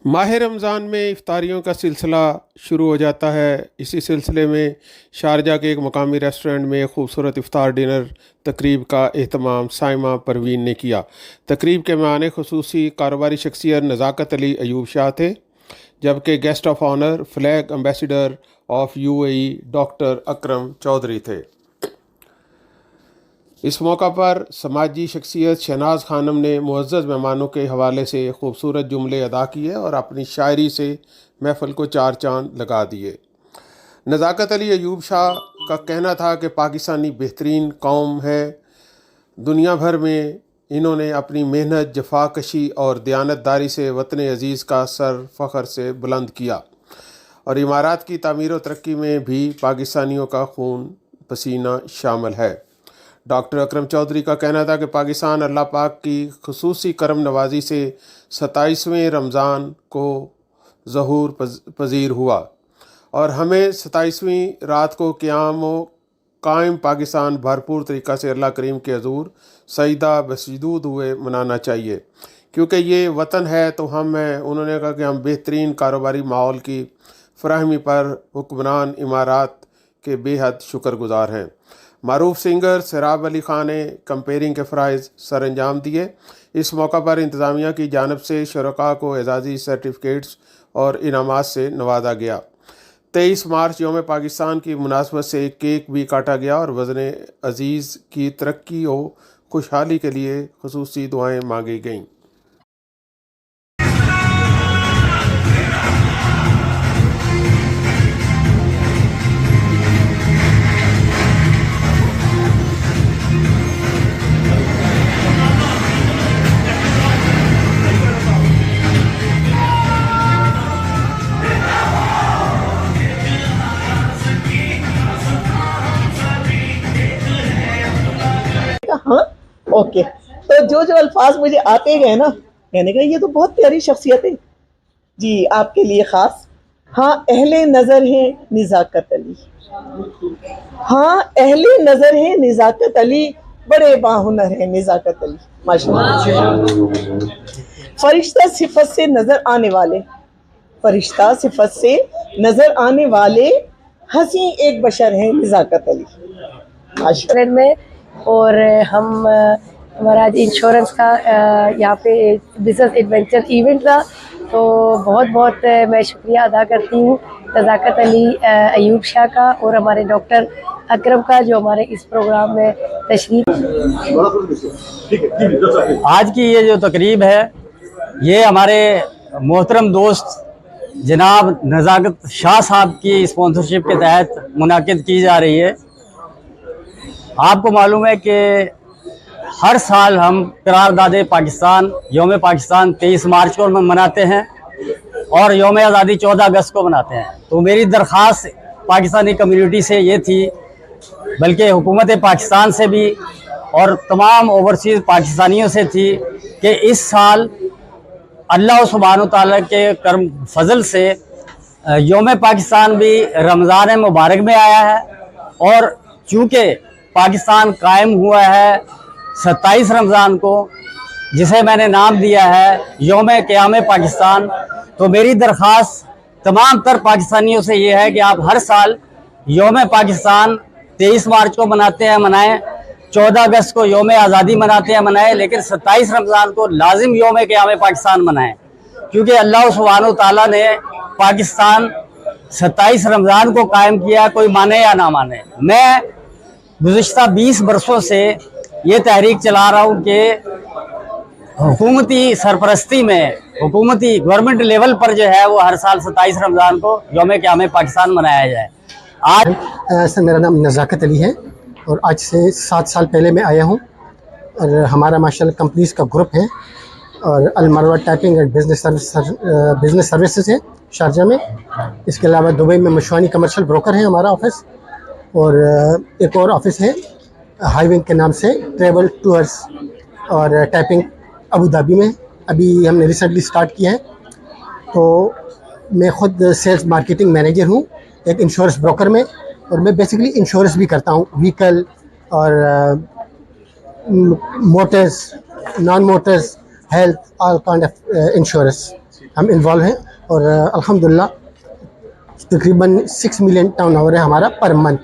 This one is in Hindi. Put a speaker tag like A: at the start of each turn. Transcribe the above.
A: माह रमज़ान में इफ्तारियों का सिलसिला शुरू हो जाता है। इसी सिलसिले में शारजा के एक मकामी रेस्टोरेंट में एक खूबसूरत इफ्तार डिनर तकरीब का एहतमाम साइमा परवीन ने किया। तकरीब के मेहमान खुसूसी कारोबारी शख्सियत नज़ाकत अली अयूब शाह थे, जबकि guest of honour flag ambassador of UAE doctor Akram Chaudhary थे। इस मौका पर समाजी शख्सियत शहनाज खानम ने मुअज़्ज़ज़ मेहमानों के हवाले से खूबसूरत जुमले अदा किए और अपनी शायरी से महफ़िल को चार चांद लगा दिए। नज़ाकत अली अयूब शाह का कहना था कि पाकिस्तानी बेहतरीन कौम है। दुनिया भर में इन्होंने अपनी मेहनत, जफाकशी और दयानतदारी से वतन अज़ीज़ का सर फ़ख्र से बुलंद किया और इमारात की तामीर व तरक्की में भी पाकिस्तानियों का खून पसीना शामिल है। डॉक्टर अकरम चौधरी का कहना था कि पाकिस्तान अल्लाह पाक की खुसूसी करम नवाजी से 27वें रमज़ान को ज़हूर पज़ीर हुआ और हमें 27वीं रात को क़याम कायम पाकिस्तान भरपूर तरीक़ा से अल्लाह करीम के हज़ूर सजदा बसजूद हुए मनाना चाहिए, क्योंकि ये वतन है तो हम हैं। उन्होंने कहा कि हम बेहतरीन कारोबारी माहौल की फराहमी पर हुक्मरान इमारात के बेहद शुक्रगुजार हैं। मारूफ सिंगर सराब अली ख़ान ने कंपेयरिंग के फ़राइज़ सर अंजाम दिए। इस मौका पर इंतज़ामिया की जानिब से शुरका को एजाज़ी सर्टिफ़िकेट्स और इनामात से नवाजा गया। 23 मार्च यौम पाकिस्तान की मुनासबत से एक केक भी काटा गया और वज़न अज़ीज़ की तरक्की और खुशहाली के लिए खुसूसी दुआएँ मांगी गईं।
B: हाँ ओके, तो जो अल्फाज मुझे आते गए ना, मैंने कहा ये तो बहुत प्यारी शख्सियत है जी, आपके लिए ख़ास। हाँ अहले नज़र है निज़ाकत अली, हाँ अहले नज़र है निज़ाकत अली, बड़े बाहुनर है निज़ाकत अली माशाअल्लाह। फरिश्ता सिफत से नज़र आने वाले, फरिश्ता सिफत से नज़र आने वाले हंसी एक बशर है निज़ाकत अली माशाअल्लाह में।
C: और हम हमारा आज इंश्योरेंस का यहाँ पे बिजनेस एडवेंचर इवेंट था, तो बहुत बहुत मैं शुक्रिया अदा करती हूँ नज़ाकत अली अयूब शाह का और हमारे डॉक्टर अकरम का, जो हमारे इस प्रोग्राम में तशरीफ।
D: आज की ये जो तकरीब है ये हमारे मोहतरम दोस्त जनाब नज़ाकत शाह साहब की स्पॉन्सरशिप के तहत मुनाकिद की जा रही है। आपको मालूम है कि हर साल हम करारदाद पाकिस्तान यौम पाकिस्तान 23 मार्च को मनाते हैं और यौम आज़ादी 14 अगस्त को मनाते हैं। तो मेरी दरख्वास्त पाकिस्तानी कम्युनिटी से ये थी, बल्कि हुकूमत पाकिस्तान से भी और तमाम ओवरसीज़ पाकिस्तानियों से थी, कि इस साल अल्लाह सुब्हानो तआला के करम फजल से यौम पाकिस्तान भी रमज़ान मुबारक में आया है और चूँकि पाकिस्तान कायम हुआ है 27 रमज़ान को, जिसे मैंने नाम दिया है यौम क़याम पाकिस्तान। तो मेरी दरख्वास्त तमाम तर पाकिस्तानियों से ये है कि आप हर साल यौम पाकिस्तान 23 मार्च को मनाते हैं मनाएं, 14 अगस्त को यौम आज़ादी मनाते हैं मनाएं, लेकिन 27 रमज़ान को लाजिम यौम क़याम पाकिस्तान मनाएं, क्योंकि अल्लाह सुब्हानो तआला ने पाकिस्तान 27 रमज़ान को कायम किया, कोई माने या ना माने। मैं गुज़िश्ता 20 बरसों से ये तहरीक चला रहा हूँ कि हुकूमती सरपरस्ती में हुकूमती गवर्नमेंट लेवल पर जो है वो हर साल 27 रमज़ान को यौम क़याम पाकिस्तान मनाया जाए। आज
E: सर मेरा नाम नज़ाकत अली है और आज से 7 साल पहले मैं आया हूँ और हमारा माशाल्लाह कंपनीज़ का ग्रुप है और अलमरवा टाइपिंग एंड बिज़नेस सर्विसेज है शारजा में। इसके अलावा दुबई में मशवानी कमर्शियल ब्रोकर है हमारा ऑफिस, और एक और ऑफिस है हाईविंग के नाम से ट्रेवल टूर्स और टाइपिंग अबू धाबी में अभी हमने रिसेंटली स्टार्ट किया है। तो मैं ख़ुद सेल्स मार्केटिंग मैनेजर हूँ एक इंश्योरेंस ब्रोकर में, और मैं बेसिकली इंश्योरेंस भी करता हूँ, व्हीकल और Motors, non Motors, health, all kind of insurance हम इन्वॉल्व हैं और अल्हम्दुलिल्लाह तकरीबन 6 मिलियन टर्नओवर है हमारा पर मंथ।